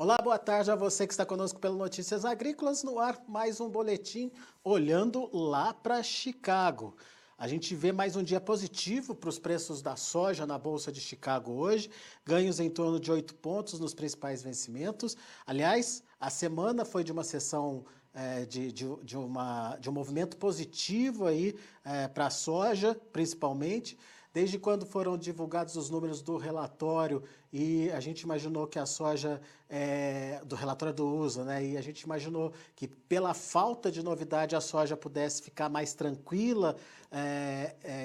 Olá, boa tarde a você que está conosco pelo Notícias Agrícolas. No ar, mais um boletim olhando lá para Chicago. A gente vê mais um dia positivo para os preços da soja na Bolsa de Chicago hoje, ganhos em torno de 8 pontos nos principais vencimentos. Aliás, a semana foi de uma sessão de um movimento positivo aí para a soja, principalmente. Desde quando foram divulgados os números do relatório e a gente imaginou que a soja, do relatório do USA, né? E a gente imaginou que pela falta de novidade a soja pudesse ficar mais tranquila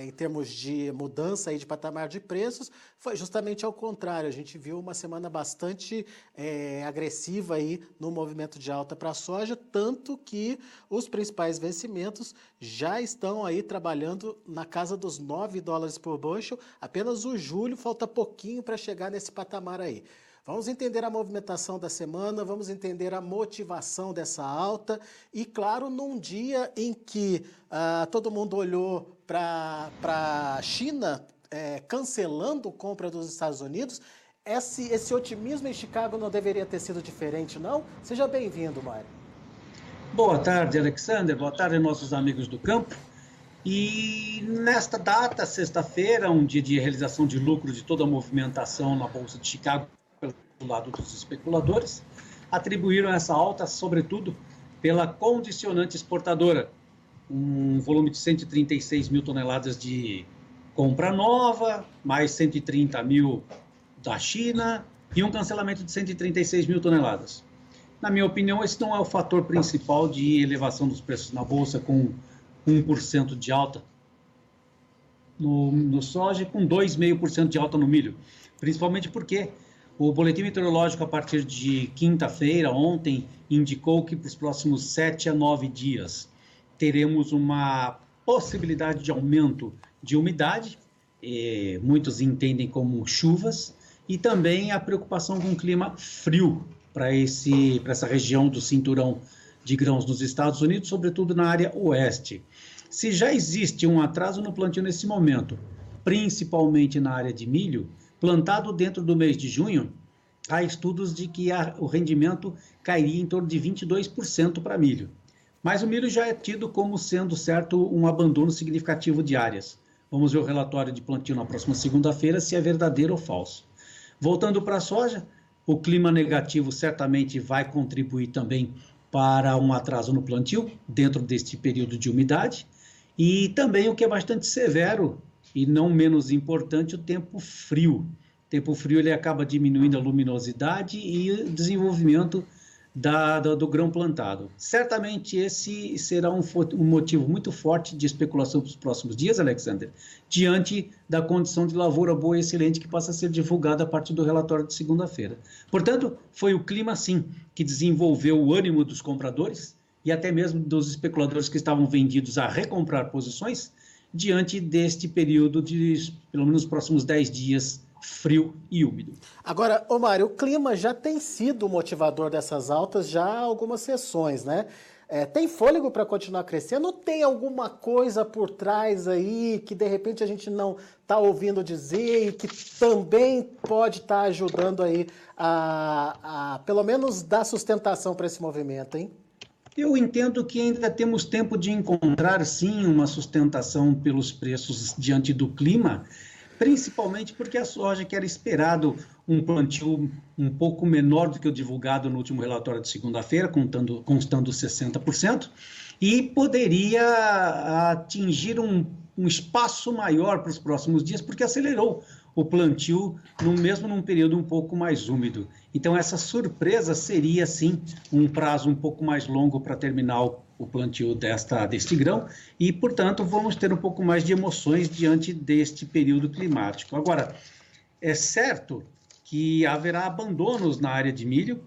em termos de mudança aí de patamar de preços, foi justamente ao contrário. A gente viu uma semana bastante agressiva aí no movimento de alta para a soja, tanto que os principais vencimentos já estão aí trabalhando na casa dos $9 por bushel. Apenas o julho, falta pouquinho para chegar nesse patamar aí. Vamos entender a movimentação da semana, vamos entender a motivação dessa alta e, claro, num dia em que todo mundo olhou para a China cancelando compra dos Estados Unidos, esse otimismo em Chicago não deveria ter sido diferente, não? Seja bem-vindo, Mário. Boa tarde, Alexander. Boa tarde, nossos amigos do campo. E nesta data, sexta-feira, um dia de realização de lucro de toda a movimentação na Bolsa de Chicago pelo lado dos especuladores, atribuíram essa alta, sobretudo, pela condicionante exportadora. Um volume de 136 mil toneladas de compra nova, mais 130 mil da China e um cancelamento de 136 mil toneladas. Na minha opinião, esse não é o fator principal de elevação dos preços na Bolsa, com 1% de alta no soja e com 2,5% de alta no milho. Principalmente porque o boletim meteorológico, a partir de quinta-feira, ontem, indicou que para os próximos 7 a 9 dias teremos uma possibilidade de aumento de umidade, muitos entendem como chuvas, e também a preocupação com o clima frio para essa região do cinturão de grãos nos Estados Unidos, sobretudo na área oeste. Se já existe um atraso no plantio nesse momento, principalmente na área de milho, plantado dentro do mês de junho, há estudos de que o rendimento cairia em torno de 22% para milho. Mas o milho já é tido como sendo certo um abandono significativo de áreas. Vamos ver o relatório de plantio na próxima segunda-feira, se é verdadeiro ou falso. Voltando para a soja, o clima negativo certamente vai contribuir também para um atraso no plantio, dentro deste período de umidade, e também o que é bastante severo, e não menos importante, o tempo frio. O tempo frio ele acaba diminuindo a luminosidade e o desenvolvimento do grão plantado. Certamente esse será um motivo muito forte de especulação para os próximos dias, Alexander, diante da condição de lavoura boa e excelente que passa a ser divulgada a partir do relatório de segunda-feira. Portanto, foi o clima, sim, que desenvolveu o ânimo dos compradores e até mesmo dos especuladores que estavam vendidos a recomprar posições diante deste período de, pelo menos, os próximos 10 dias frio e úmido. Agora, Mário, o clima já tem sido o motivador dessas altas já há algumas sessões, né? Tem fôlego para continuar crescendo ou tem alguma coisa por trás aí que de repente a gente não está ouvindo dizer e que também pode estar ajudando aí a pelo menos dar sustentação para esse movimento, hein? Eu entendo que ainda temos tempo de encontrar, sim, uma sustentação pelos preços diante do clima, principalmente porque a soja, que era esperado um plantio um pouco menor do que o divulgado no último relatório de segunda-feira, constando 60%, e poderia atingir um espaço maior para os próximos dias, porque acelerou o plantio mesmo num período um pouco mais úmido. Então essa surpresa seria, sim, um prazo um pouco mais longo para terminar o plantio deste grão e, portanto, vamos ter um pouco mais de emoções diante deste período climático. Agora, é certo que haverá abandonos na área de milho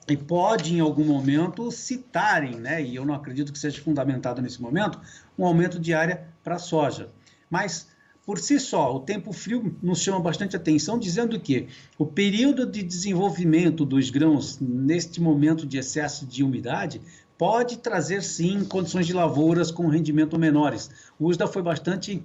e pode, em algum momento, citarem, né, e eu não acredito que seja fundamentado nesse momento, um aumento de área para a soja. Mas, por si só, o tempo frio nos chama bastante atenção, dizendo que o período de desenvolvimento dos grãos, neste momento de excesso de umidade, pode trazer, sim, condições de lavouras com rendimento menores. O USDA foi bastante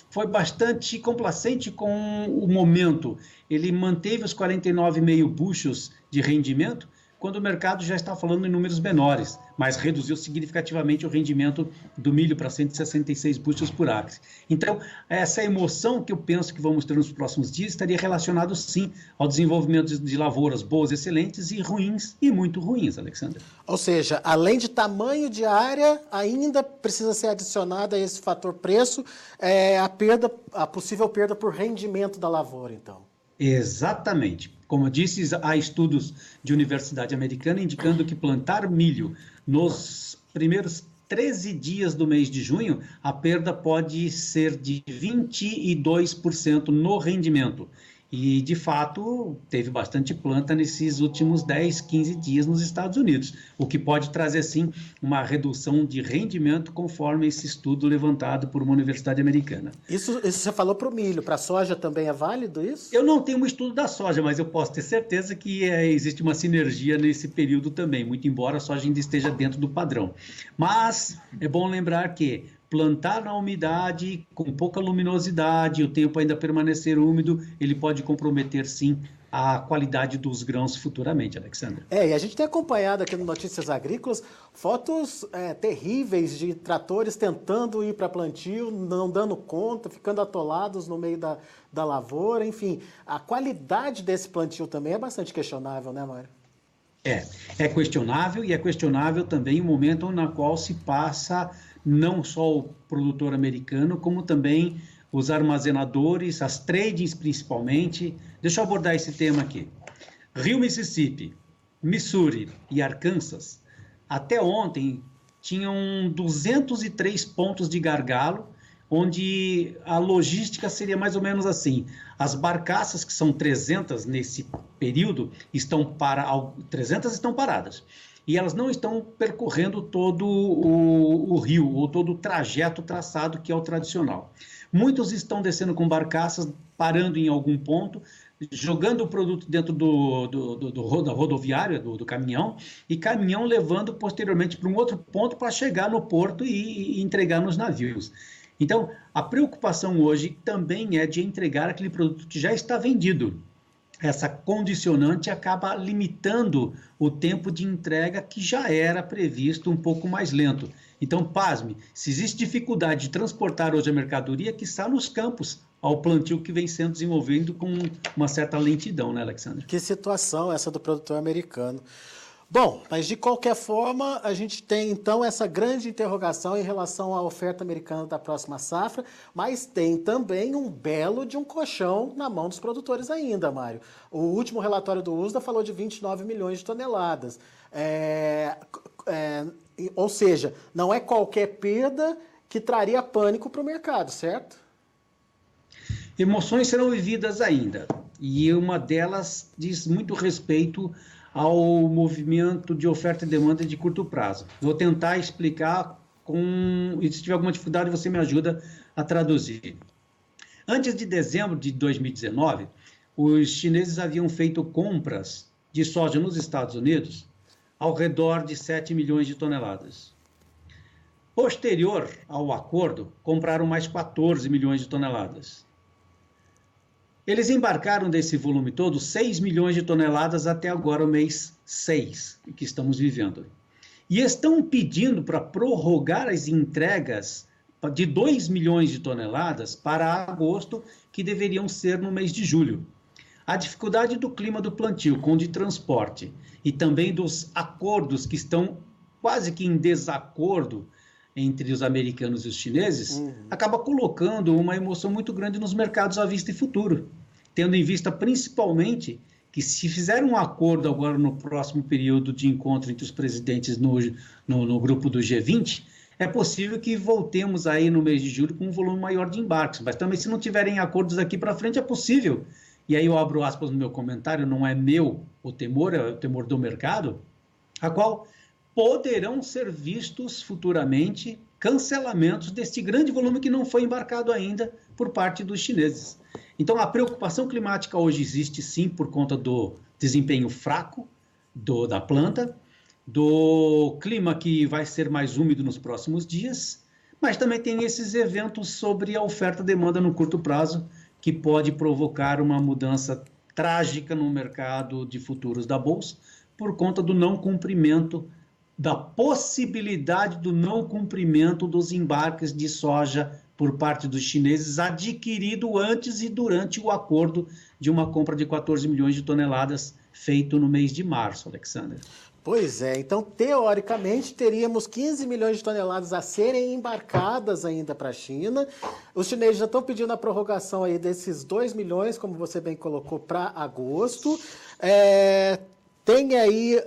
foi bastante complacente com o momento. Ele manteve os 49,5 bushels de rendimento, quando o mercado já está falando em números menores, mas reduziu significativamente o rendimento do milho para 166 bushels por acre. Então, essa emoção que eu penso que vamos ter nos próximos dias estaria relacionado, sim, ao desenvolvimento de lavouras boas, excelentes e ruins, e muito ruins, Alexandre. Ou seja, além de tamanho de área, ainda precisa ser adicionada a esse fator preço a possível perda por rendimento da lavoura, então. Exatamente. Como eu disse, há estudos de universidade americana indicando que plantar milho nos primeiros 13 dias do mês de junho, a perda pode ser de 22% no rendimento. E, de fato, teve bastante planta nesses últimos 10, 15 dias nos Estados Unidos, o que pode trazer, sim, uma redução de rendimento conforme esse estudo levantado por uma universidade americana. Isso você falou para o milho, para a soja também é válido isso? Eu não tenho um estudo da soja, mas eu posso ter certeza que existe uma sinergia nesse período também, muito embora a soja ainda esteja dentro do padrão. Mas é bom lembrar que plantar na umidade, com pouca luminosidade, o tempo ainda permanecer úmido, ele pode comprometer, sim, a qualidade dos grãos futuramente, Alexandre. E a gente tem acompanhado aqui no Notícias Agrícolas fotos terríveis de tratores tentando ir para plantio, não dando conta, ficando atolados no meio da lavoura, enfim. A qualidade desse plantio também é bastante questionável, né, Mário? É questionável, e é questionável também o momento na qual se passa não só o produtor americano, como também os armazenadores, as tradings principalmente. Deixa eu abordar esse tema aqui. Rio Mississippi, Missouri e Arkansas, até ontem, tinham 203 pontos de gargalo, onde a logística seria mais ou menos assim. As barcaças, que são 300 nesse período, 300 estão paradas. E elas não estão percorrendo todo o rio, ou todo o trajeto traçado, que é o tradicional. Muitos estão descendo com barcaças, parando em algum ponto, jogando o produto dentro da rodoviária, do caminhão, e caminhão levando posteriormente para um outro ponto para chegar no porto e entregar nos navios. Então, a preocupação hoje também é de entregar aquele produto que já está vendido. Essa condicionante acaba limitando o tempo de entrega, que já era previsto um pouco mais lento. Então, pasme, se existe dificuldade de transportar hoje a mercadoria, que está nos campos, ao plantio que vem sendo desenvolvido com uma certa lentidão, né, Alexandre? Que situação essa do produtor americano. Bom, mas de qualquer forma, a gente tem então essa grande interrogação em relação à oferta americana da próxima safra, mas tem também um belo de um colchão na mão dos produtores ainda, Mário. O último relatório do USDA falou de 29 milhões de toneladas. Ou seja, não é qualquer perda que traria pânico para o mercado, certo? Emoções serão vividas ainda, e uma delas diz muito respeito ao movimento de oferta e demanda de curto prazo. Vou tentar explicar e se tiver alguma dificuldade você me ajuda a traduzir. Antes de dezembro de 2019, os chineses haviam feito compras de soja nos Estados Unidos ao redor de 7 milhões de toneladas. Posterior ao acordo, compraram mais 14 milhões de toneladas. Eles embarcaram desse volume todo 6 milhões de toneladas até agora, o mês 6, que estamos vivendo. E estão pedindo para prorrogar as entregas de 2 milhões de toneladas para agosto, que deveriam ser no mês de julho. A dificuldade do clima do plantio, com o de transporte, e também dos acordos que estão quase que em desacordo entre os americanos e os chineses, acaba colocando uma emoção muito grande nos mercados à vista e futuro, tendo em vista principalmente que, se fizer um acordo agora no próximo período de encontro entre os presidentes no grupo do G20, é possível que voltemos aí no mês de julho com um volume maior de embarques, mas também, se não tiverem acordos daqui para frente, é possível, e aí eu abro aspas no meu comentário, não é meu o temor, é o temor do mercado, a qual poderão ser vistos futuramente cancelamentos deste grande volume que não foi embarcado ainda por parte dos chineses. Então, a preocupação climática hoje existe, sim, por conta do desempenho fraco da planta, do clima que vai ser mais úmido nos próximos dias, Mas também tem esses eventos sobre a oferta e demanda no curto prazo, que pode provocar uma mudança trágica no mercado de futuros da Bolsa, por conta do não cumprimento, da possibilidade do não cumprimento dos embarques de soja por parte dos chineses, adquirido antes e durante o acordo de uma compra de 14 milhões de toneladas feito no mês de março, Alexander. Pois é, então teoricamente teríamos 15 milhões de toneladas a serem embarcadas ainda para a China. Os chineses já estão pedindo a prorrogação aí desses 2 milhões, como você bem colocou, para agosto. Tem aí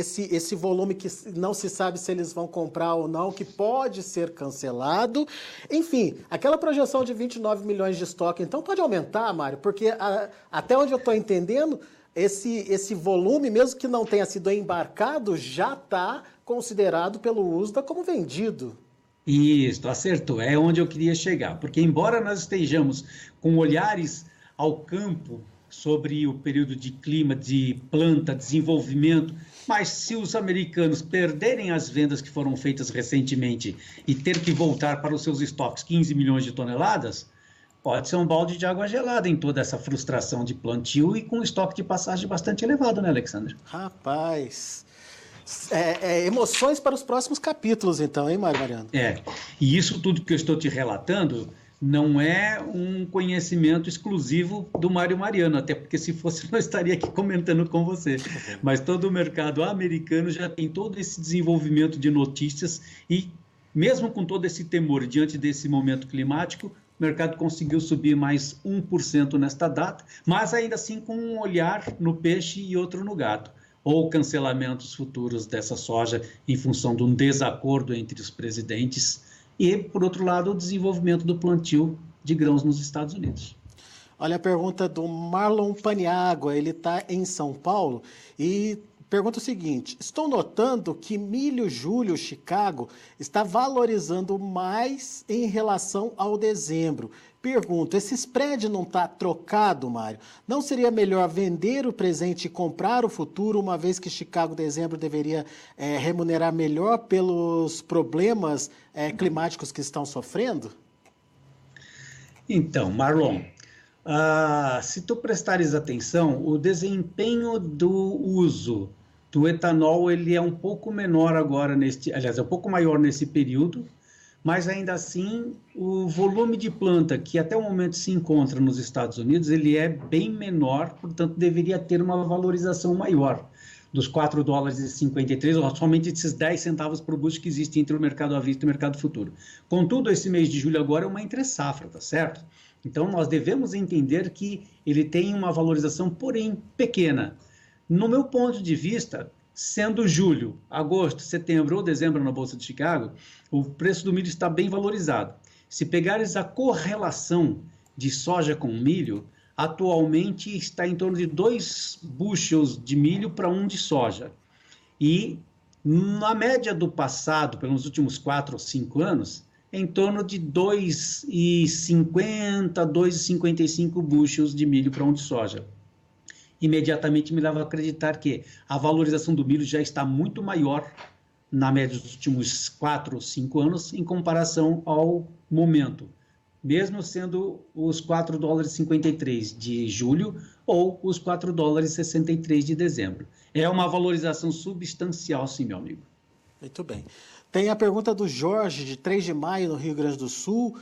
esse volume que não se sabe se eles vão comprar ou não, que pode ser cancelado. Enfim, aquela projeção de 29 milhões de estoque, então pode aumentar, Mário, porque até onde eu estou entendendo, esse volume, mesmo que não tenha sido embarcado, já está considerado pelo USDA como vendido. Isso, acertou. É onde eu queria chegar. Porque embora nós estejamos com olhares ao campo sobre o período de clima, de planta, desenvolvimento, mas se os americanos perderem as vendas que foram feitas recentemente e ter que voltar para os seus estoques 15 milhões de toneladas, pode ser um balde de água gelada em toda essa frustração de plantio e com um estoque de passagem bastante elevado, né, Alexandre? Rapaz, emoções para os próximos capítulos, então, hein, Mário Mariano? E isso tudo que eu estou te relatando não é um conhecimento exclusivo do Mário Mariano, até porque se fosse eu não estaria aqui comentando com você. Mas todo o mercado americano já tem todo esse desenvolvimento de notícias e mesmo com todo esse temor diante desse momento climático, o mercado conseguiu subir mais 1% nesta data, mas ainda assim com um olhar no peixe e outro no gado. Ou cancelamentos futuros dessa soja em função de um desacordo entre os presidentes e, por outro lado, o desenvolvimento do plantio de grãos nos Estados Unidos. Olha a pergunta do Marlon Paniagua, ele está em São Paulo e pergunta o seguinte: estou notando que milho julho Chicago está valorizando mais em relação ao dezembro. Pergunto, esse spread não está trocado, Mário? Não seria melhor vender o presente e comprar o futuro, uma vez que Chicago dezembro deveria remunerar melhor pelos problemas climáticos que estão sofrendo? Então, Marlon, se tu prestares atenção, o desempenho do uso do etanol ele é um pouco menor agora, aliás, é um pouco maior nesse período, mas ainda assim o volume de planta que até o momento se encontra nos Estados Unidos, ele é bem menor, portanto deveria ter uma valorização maior dos 4 dólares e 53, ou somente esses 10 centavos por bushel que existe entre o mercado à vista e o mercado futuro. Contudo, esse mês de julho agora é uma entre-safra, tá certo? Então nós devemos entender que ele tem uma valorização, porém pequena. No meu ponto de vista, sendo julho, agosto, setembro ou dezembro na Bolsa de Chicago, o preço do milho está bem valorizado. Se pegares a correlação de soja com milho, atualmente está em torno de 2 bushels de milho para 1 de soja. E na média do passado, pelos últimos 4 ou 5 anos, em torno de 2,50, 2,55 bushels de milho para 1 de soja. Imediatamente me leva a acreditar que a valorização do milho já está muito maior na média dos últimos 4 ou 5 anos em comparação ao momento, mesmo sendo os 4 dólares e 53 de julho ou os 4 dólares e 63 de dezembro. É uma valorização substancial, sim, meu amigo. Muito bem. Tem a pergunta do Jorge, de 3 de maio, no Rio Grande do Sul.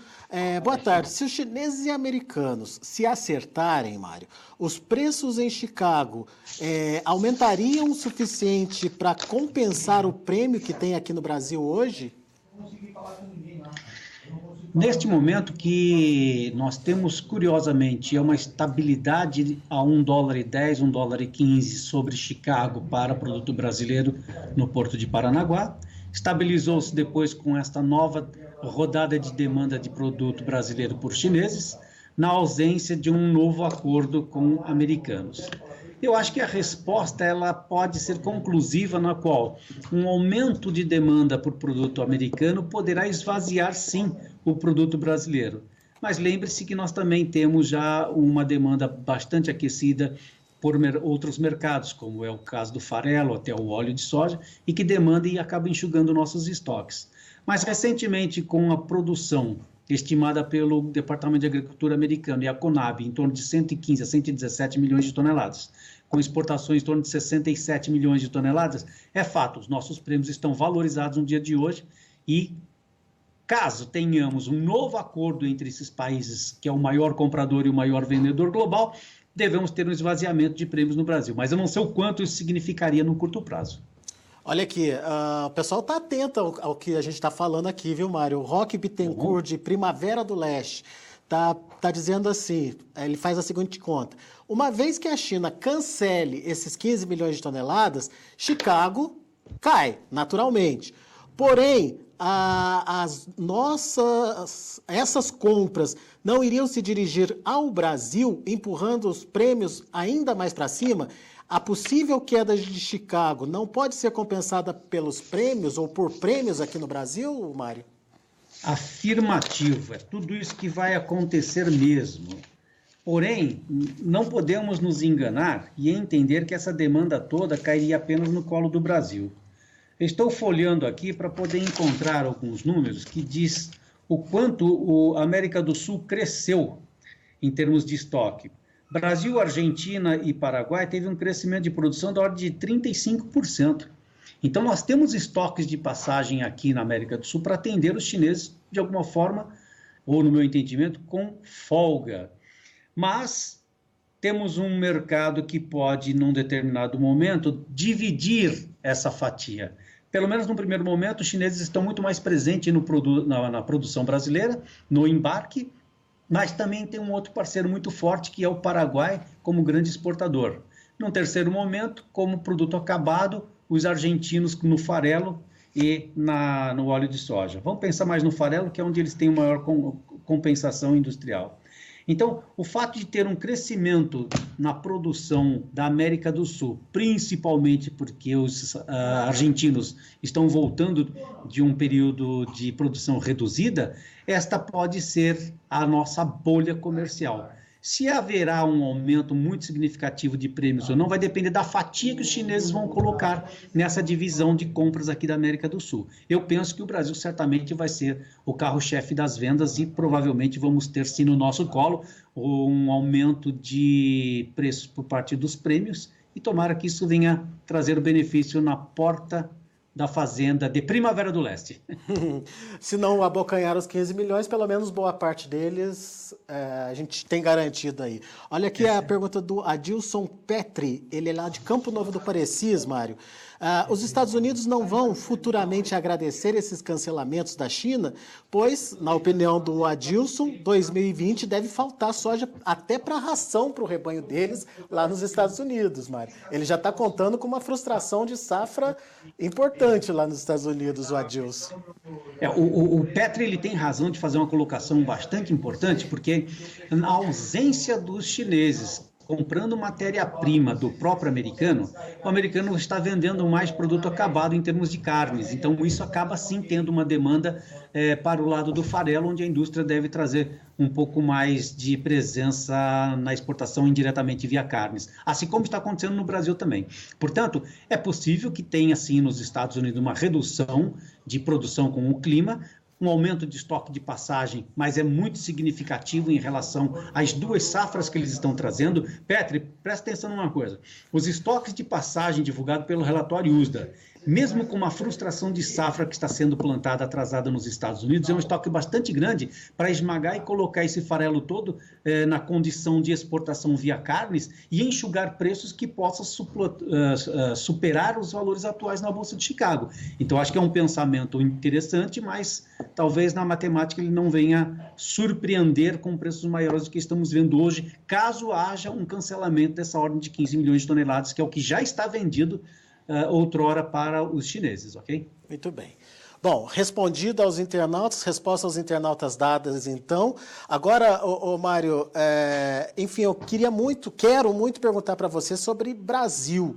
Boa tarde. Se os chineses e americanos se acertarem, Mário, os preços em Chicago aumentariam o suficiente para compensar o prêmio que tem aqui no Brasil hoje? Neste momento que nós temos, curiosamente, uma estabilidade a 1 dólar e 10, 1 dólar e 15 sobre Chicago para produto brasileiro no Porto de Paranaguá, estabilizou-se depois com esta nova rodada de demanda de produto brasileiro por chineses, na ausência de um novo acordo com americanos. Eu acho que a resposta ela pode ser conclusiva, na qual um aumento de demanda por produto americano poderá esvaziar, sim, o produto brasileiro. Mas lembre-se que nós também temos já uma demanda bastante aquecida por outros mercados, como é o caso do farelo, até o óleo de soja, e que demanda e acaba enxugando nossos estoques. Mas, recentemente, com a produção estimada pelo Departamento de Agricultura americano e a Conab em torno de 115 a 117 milhões de toneladas, com exportações em torno de 67 milhões de toneladas, é fato, os nossos prêmios estão valorizados no dia de hoje e, caso tenhamos um novo acordo entre esses países, que é o maior comprador e o maior vendedor global, devemos ter um esvaziamento de prêmios no Brasil. Mas eu não sei o quanto isso significaria no curto prazo. Olha aqui, o pessoal está atento ao que a gente está falando aqui, viu, Mário? O Roque Bittencourt, de Primavera do Leste, tá dizendo assim, ele faz a seguinte conta. Uma vez que a China cancele esses 15 milhões de toneladas, Chicago cai, naturalmente. Porém, essas compras não iriam se dirigir ao Brasil, empurrando os prêmios ainda mais para cima? A possível queda de Chicago não pode ser compensada pelos prêmios ou por prêmios aqui no Brasil, Mário? Afirmativo, é tudo isso que vai acontecer mesmo. Porém, não podemos nos enganar e entender que essa demanda toda cairia apenas no colo do Brasil. Estou folheando aqui para poder encontrar alguns números que diz o quanto a América do Sul cresceu em termos de estoque. Brasil, Argentina e Paraguai teve um crescimento de produção da ordem de 35%. Então, nós temos estoques de passagem aqui na América do Sul para atender os chineses de alguma forma, ou no meu entendimento, com folga. Mas temos um mercado que pode, num determinado momento, dividir essa fatia. Pelo menos no primeiro momento, os chineses estão muito mais presentes na produção brasileira, no embarque, mas também tem um outro parceiro muito forte, que é o Paraguai, como grande exportador. Num terceiro momento, como produto acabado, os argentinos no farelo e no óleo de soja. Vamos pensar mais no farelo, que é onde eles têm maior compensação industrial. Então, o fato de ter um crescimento na produção da América do Sul, principalmente porque os argentinos estão voltando de um período de produção reduzida, esta pode ser a nossa bolha comercial. Se haverá um aumento muito significativo de prêmios ou não, vai depender da fatia que os chineses vão colocar nessa divisão de compras aqui da América do Sul. Eu penso que o Brasil certamente vai ser o carro-chefe das vendas e provavelmente vamos ter, sim, no nosso colo, um aumento de preços por parte dos prêmios e tomara que isso venha trazer o benefício na porta da fazenda de Primavera do Leste. Se não abocanhar os 15 milhões, pelo menos boa parte deles a gente tem garantido aí. Olha aqui a pergunta do Adilson Petri, ele é lá de Campo Novo do Parecis, Mário. Os Estados Unidos não vão futuramente agradecer esses cancelamentos da China, pois, na opinião do Adilson, 2020 deve faltar soja até para ração para o rebanho deles lá nos Estados Unidos, Mário. Ele já está contando com uma frustração de safra importante lá nos Estados Unidos, o Adilson. O Petri, ele tem razão de fazer uma colocação bastante importante, porque na ausência dos chineses comprando matéria-prima do próprio americano, o americano está vendendo mais produto acabado em termos de carnes. Então, isso acaba, sim, tendo uma demanda para o lado do farelo, onde a indústria deve trazer um pouco mais de presença na exportação indiretamente via carnes, assim como está acontecendo no Brasil também. Portanto, é possível que tenha, sim, nos Estados Unidos uma redução de produção com o clima, um aumento de estoque de passagem, mas é muito significativo em relação às duas safras que eles estão trazendo. Petri, presta atenção numa coisa. Os estoques de passagem divulgados pelo relatório USDA, mesmo com uma frustração de safra que está sendo plantada atrasada nos Estados Unidos, é um estoque bastante grande para esmagar e colocar esse farelo todo na condição de exportação via carnes e enxugar preços que possam superar os valores atuais na Bolsa de Chicago. Então, acho que é um pensamento interessante, mas talvez na matemática ele não venha surpreender com preços maiores do que estamos vendo hoje, caso haja um cancelamento dessa ordem de 15 milhões de toneladas, que é o que já está vendido outrora para os chineses, ok? Muito bem. Bom, respondido aos internautas, resposta aos internautas dadas, então. Agora, Mário, enfim, eu quero muito perguntar para você sobre Brasil.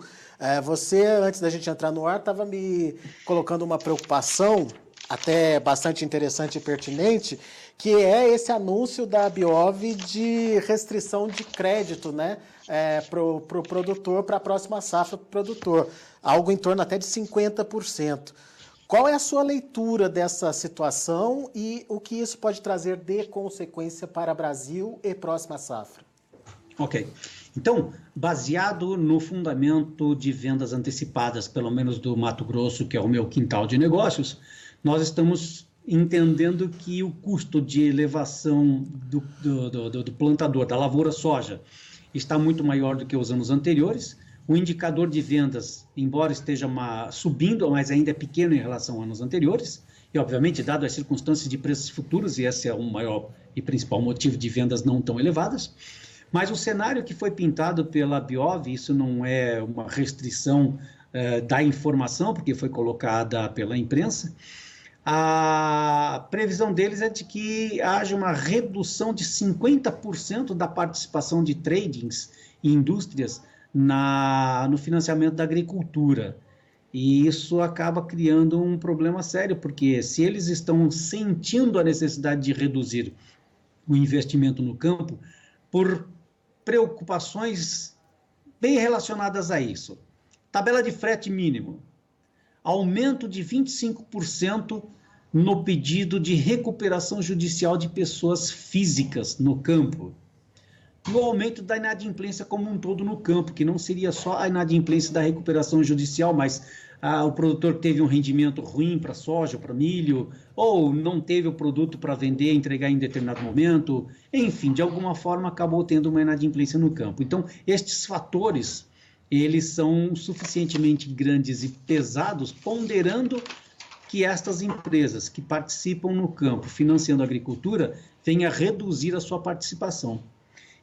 Você, antes da gente entrar no ar, estava me colocando uma preocupação até bastante interessante e pertinente, que é esse anúncio da Biov de restrição de crédito, né, para o produtor, para a próxima safra do produtor, algo em torno até de 50%. Qual é a sua leitura dessa situação e o que isso pode trazer de consequência para Brasil e próxima safra? Ok. Então, baseado no fundamento de vendas antecipadas, pelo menos do Mato Grosso, que é o meu quintal de negócios, nós estamos entendendo que o custo de elevação do plantador, da lavoura soja, está muito maior do que os anos anteriores. O indicador de vendas, embora esteja subindo, mas ainda é pequeno em relação a anos anteriores. E, obviamente, dado as circunstâncias de preços futuros, e esse é o maior e principal motivo de vendas não tão elevadas. Mas o cenário que foi pintado pela Biov, isso não é uma restrição da informação, porque foi colocada pela imprensa, a previsão deles é de que haja uma redução de 50% da participação de tradings e indústrias no financiamento da agricultura. E isso acaba criando um problema sério, porque se eles estão sentindo a necessidade de reduzir o investimento no campo por preocupações bem relacionadas a isso. Tabela de frete mínimo, aumento de 25% no pedido de recuperação judicial de pessoas físicas no campo. No aumento da inadimplência como um todo no campo, que não seria só a inadimplência da recuperação judicial, mas o produtor teve um rendimento ruim para soja, para milho, ou não teve o produto para vender, entregar em determinado momento, enfim, de alguma forma acabou tendo uma inadimplência no campo. Então, estes fatores, eles são suficientemente grandes e pesados, ponderando que estas empresas que participam no campo, financiando a agricultura, venham a reduzir a sua participação.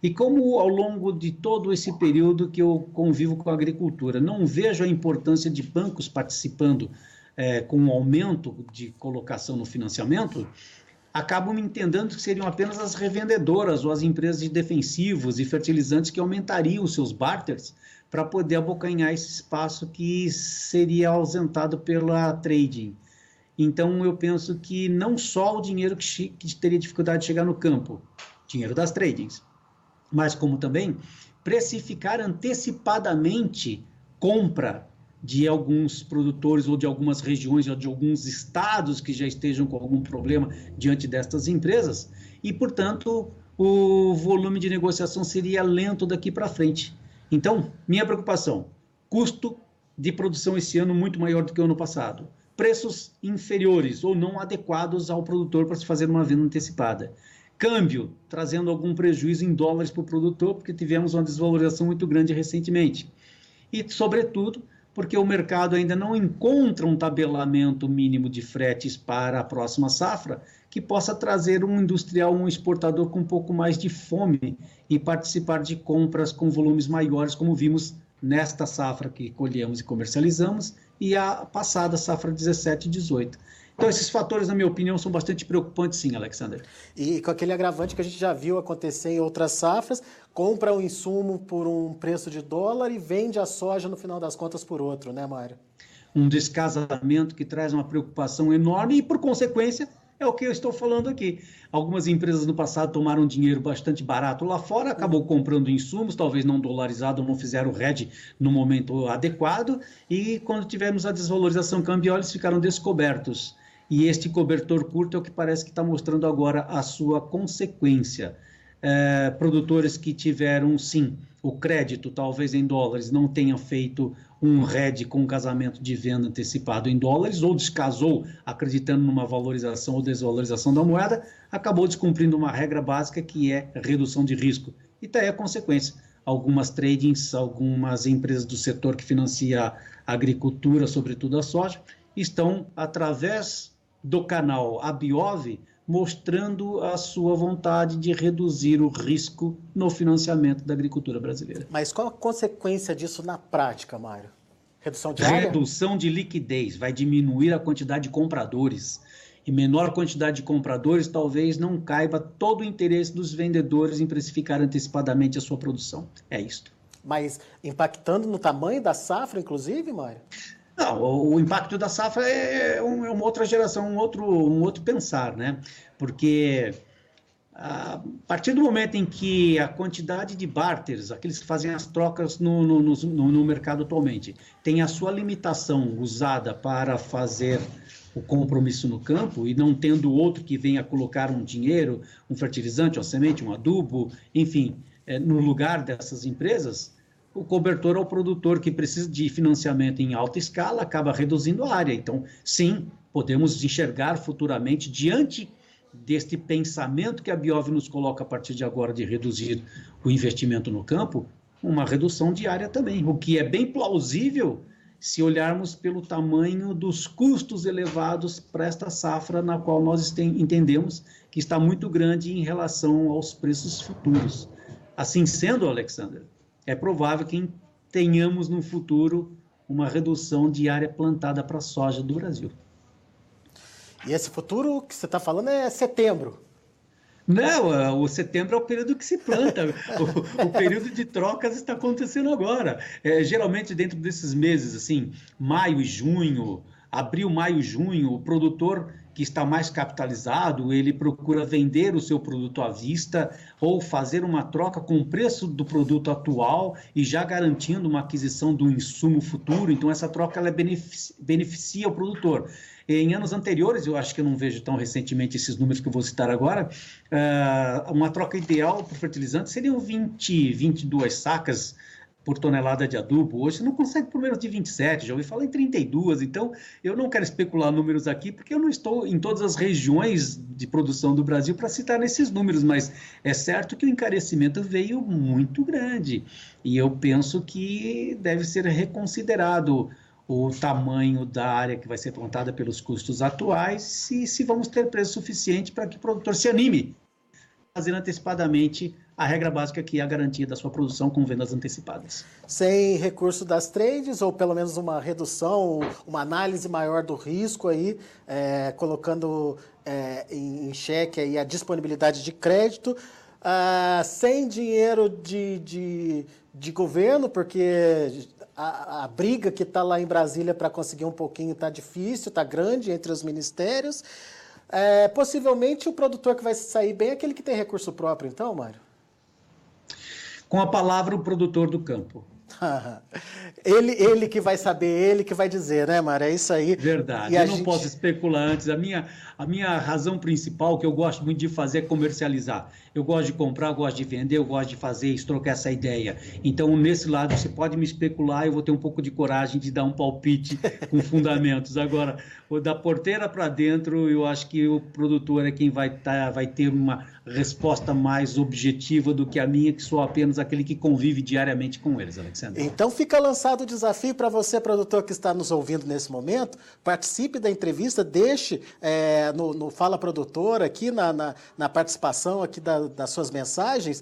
E como ao longo de todo esse período que eu convivo com a agricultura, não vejo a importância de bancos participando com um aumento de colocação no financiamento, acabo me entendendo que seriam apenas as revendedoras ou as empresas de defensivos e fertilizantes que aumentariam os seus barters para poder abocanhar esse espaço que seria ausentado pela trading. Então, eu penso que não só o dinheiro que teria dificuldade de chegar no campo, dinheiro das tradings, mas como também precificar antecipadamente compra de alguns produtores ou de algumas regiões ou de alguns estados que já estejam com algum problema diante destas empresas e, portanto, o volume de negociação seria lento daqui para frente. Então, minha preocupação, custo de produção esse ano muito maior do que o ano passado, preços inferiores ou não adequados ao produtor para se fazer uma venda antecipada. Câmbio, trazendo algum prejuízo em dólares para o produtor, porque tivemos uma desvalorização muito grande recentemente. E, sobretudo, porque o mercado ainda não encontra um tabelamento mínimo de fretes para a próxima safra, que possa trazer um industrial, um exportador com um pouco mais de fome e participar de compras com volumes maiores, como vimos nesta safra que colhemos e comercializamos, e a passada safra 17 e 18. Então, esses fatores, na minha opinião, são bastante preocupantes, sim, Alexander. E com aquele agravante que a gente já viu acontecer em outras safras, compra o insumo por um preço de dólar e vende a soja, no final das contas, por outro, né, Mário? Um descasamento que traz uma preocupação enorme e, por consequência, é o que eu estou falando aqui. Algumas empresas no passado tomaram dinheiro bastante barato lá fora, acabou comprando insumos, talvez não dolarizado, ou não fizeram o hedge no momento adequado, e quando tivemos a desvalorização cambial, eles ficaram descobertos. E este cobertor curto é o que parece que está mostrando agora a sua consequência. Produtores que tiveram, sim, o crédito, talvez em dólares, não tenham feito um hedge com casamento de venda antecipado em dólares, ou descasou acreditando numa valorização ou desvalorização da moeda, acabou descumprindo uma regra básica que é redução de risco. E daí a consequência. Algumas tradings, algumas empresas do setor que financia a agricultura, sobretudo a soja, estão, através do canal Biov, mostrando a sua vontade de reduzir o risco no financiamento da agricultura brasileira. Mas qual a consequência disso na prática, Mário? Redução de área? Redução de liquidez, vai diminuir a quantidade de compradores. E menor quantidade de compradores, talvez não caiba todo o interesse dos vendedores em precificar antecipadamente a sua produção. É isto. Mas impactando no tamanho da safra, inclusive, Mário? Não, o impacto da safra é uma outra geração, um outro pensar, né? Porque a partir do momento em que a quantidade de barters, aqueles que fazem as trocas no mercado atualmente, tem a sua limitação usada para fazer o compromisso no campo e não tendo outro que venha colocar um dinheiro, um fertilizante, uma semente, um adubo, enfim, no lugar dessas empresas, o cobertor ao produtor que precisa de financiamento em alta escala acaba reduzindo a área. Então, sim, podemos enxergar futuramente, diante deste pensamento que a Biov nos coloca a partir de agora de reduzir o investimento no campo, uma redução de área também, o que é bem plausível se olharmos pelo tamanho dos custos elevados para esta safra, na qual nós entendemos que está muito grande em relação aos preços futuros. Assim sendo, Alexander, é provável que tenhamos no futuro uma redução de área plantada para soja do Brasil. E esse futuro que você está falando é setembro. Não, o setembro é o período que se planta, o período de trocas está acontecendo agora. Geralmente dentro desses meses, assim, maio e junho, abril, maio e junho, o produtor que está mais capitalizado, ele procura vender o seu produto à vista ou fazer uma troca com o preço do produto atual e já garantindo uma aquisição do insumo futuro. Então, essa troca ela beneficia o produtor. Em anos anteriores, eu acho que eu não vejo tão recentemente esses números que eu vou citar agora, uma troca ideal para o fertilizante seriam 22 sacas por tonelada de adubo. Hoje você não consegue por menos de 27, já ouvi falar em 32, então eu não quero especular números aqui, porque eu não estou em todas as regiões de produção do Brasil para citar nesses números, mas é certo que o encarecimento veio muito grande, e eu penso que deve ser reconsiderado o tamanho da área que vai ser plantada pelos custos atuais, e se vamos ter preço suficiente para que o produtor se anime fazendo antecipadamente a regra básica, que é a garantia da sua produção com vendas antecipadas. Sem recurso das trades, ou pelo menos uma redução, uma análise maior do risco aí, colocando em xeque aí a disponibilidade de crédito, sem dinheiro de governo, porque a briga que está lá em Brasília para conseguir um pouquinho está difícil, está grande entre os ministérios. Possivelmente o produtor que vai sair bem é aquele que tem recurso próprio, então, Mário? Com a palavra, o produtor do campo. Ele que vai saber, ele que vai dizer, né, Mário? É isso aí. Verdade, eu não posso especular antes. A minha razão principal, que eu gosto muito de fazer, é comercializar. Eu gosto de comprar, eu gosto de vender, eu gosto de fazer isso, trocar essa ideia. Então, nesse lado, você pode me especular, eu vou ter um pouco de coragem de dar um palpite com fundamentos. Agora, da porteira para dentro, eu acho que o produtor é quem vai ter uma resposta mais objetiva do que a minha, que sou apenas aquele que convive diariamente com eles, Alexandre. Então fica lançado o desafio para você, produtor que está nos ouvindo nesse momento, participe da entrevista, deixe no Fala Produtor, aqui na participação aqui das suas mensagens,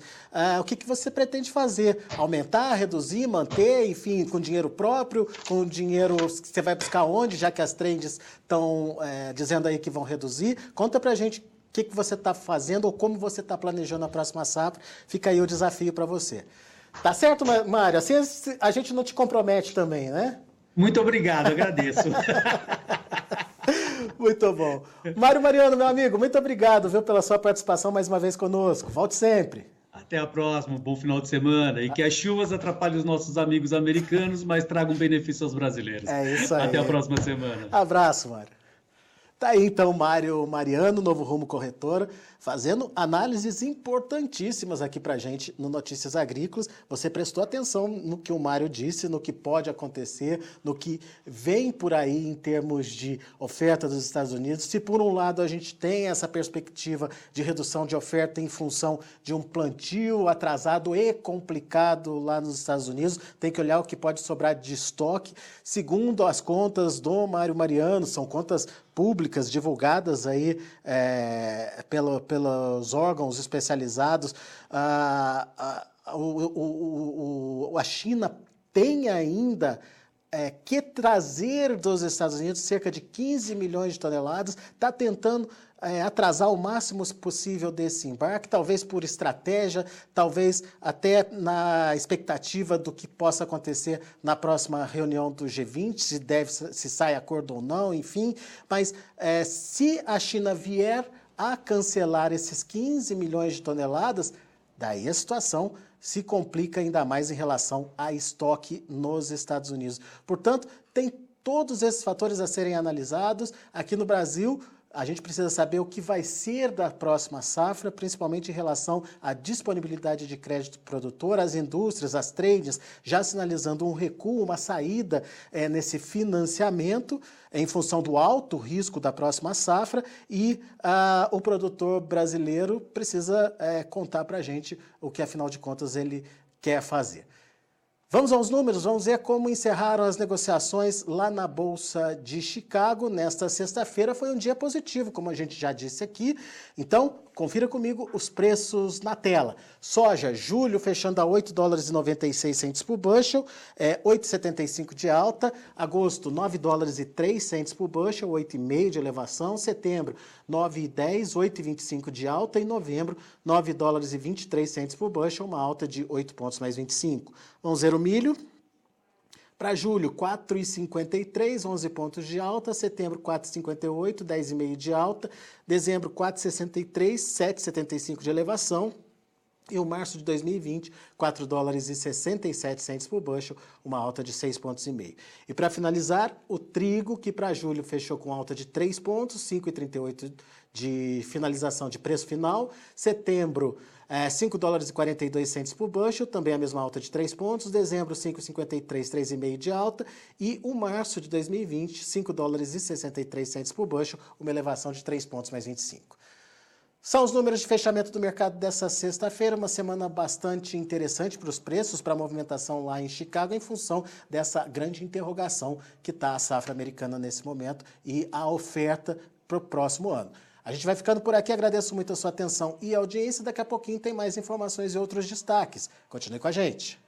o que você pretende fazer, aumentar, reduzir, manter, enfim, com dinheiro próprio, com dinheiro que você vai buscar onde, já que as trends estão dizendo aí que vão reduzir. Conta pra gente o que você está fazendo ou como você está planejando a próxima safra. Fica aí o desafio para você. Tá certo, Mário? Assim a gente não te compromete também, né? Muito obrigado, agradeço. Muito bom. Mário Mariano, meu amigo, muito obrigado, viu, pela sua participação mais uma vez conosco. Volte sempre. Até a próxima, bom final de semana. E que as chuvas atrapalhem os nossos amigos americanos, mas tragam benefício aos brasileiros. É isso aí. Até a próxima semana. Abraço, Mário. Tá aí então Mário Mariano, Novo Rumo Corretora, fazendo análises importantíssimas aqui pra gente no Notícias Agrícolas. Você prestou atenção no que o Mário disse, no que pode acontecer, no que vem por aí em termos de oferta dos Estados Unidos. Se por um lado a gente tem essa perspectiva de redução de oferta em função de um plantio atrasado e complicado lá nos Estados Unidos, tem que olhar o que pode sobrar de estoque. Segundo as contas do Mário Mariano, são contas públicas divulgadas aí pelos órgãos especializados, a China tem ainda quer trazer dos Estados Unidos cerca de 15 milhões de toneladas, está tentando atrasar o máximo possível desse embarque, talvez por estratégia, talvez até na expectativa do que possa acontecer na próxima reunião do G20, se sai acordo ou não, enfim. Mas se a China vier a cancelar esses 15 milhões de toneladas, daí a situação se complica ainda mais em relação a estoque nos Estados Unidos. Portanto, tem todos esses fatores a serem analisados. Aqui no Brasil, a gente precisa saber o que vai ser da próxima safra, principalmente em relação à disponibilidade de crédito produtor, as indústrias, as trades, já sinalizando um recuo, uma saída nesse financiamento, em função do alto risco da próxima safra, e o produtor brasileiro precisa contar para a gente o que, afinal de contas, ele quer fazer. Vamos aos números, vamos ver como encerraram as negociações lá na Bolsa de Chicago. Nesta sexta-feira foi um dia positivo, como a gente já disse aqui. Então, confira comigo os preços na tela. Soja, julho fechando a $8,96 por bushel, 8,75 de alta. Agosto, $9,03 por bushel, 8,5 de elevação. Setembro, 9,10, 8,25 de alta. E novembro, $9,23 por bushel, uma alta de 8 pontos mais 25. Vamos ver o milho. Para julho, 4,53, 11 pontos de alta. Setembro, 4,58, 10,5 de alta. Dezembro, 4,63, 7,75 de elevação. E o março de 2020, $4,67 por bushel, uma alta de 6,5 pontos. E para finalizar, o trigo, que para julho fechou com alta de 3 pontos, 5,38 de finalização de preço final. Setembro, $5,42 por bushel, também a mesma alta de 3 pontos. Dezembro, 5,53, 3,5 de alta. E o março de 2020, $5,63 por bushel, uma elevação de 3 pontos mais 25. São os números de fechamento do mercado dessa sexta-feira, uma semana bastante interessante para os preços, para a movimentação lá em Chicago, em função dessa grande interrogação que está a safra americana nesse momento e a oferta para o próximo ano. A gente vai ficando por aqui, agradeço muito a sua atenção e audiência. Daqui a pouquinho tem mais informações e outros destaques. Continue com a gente.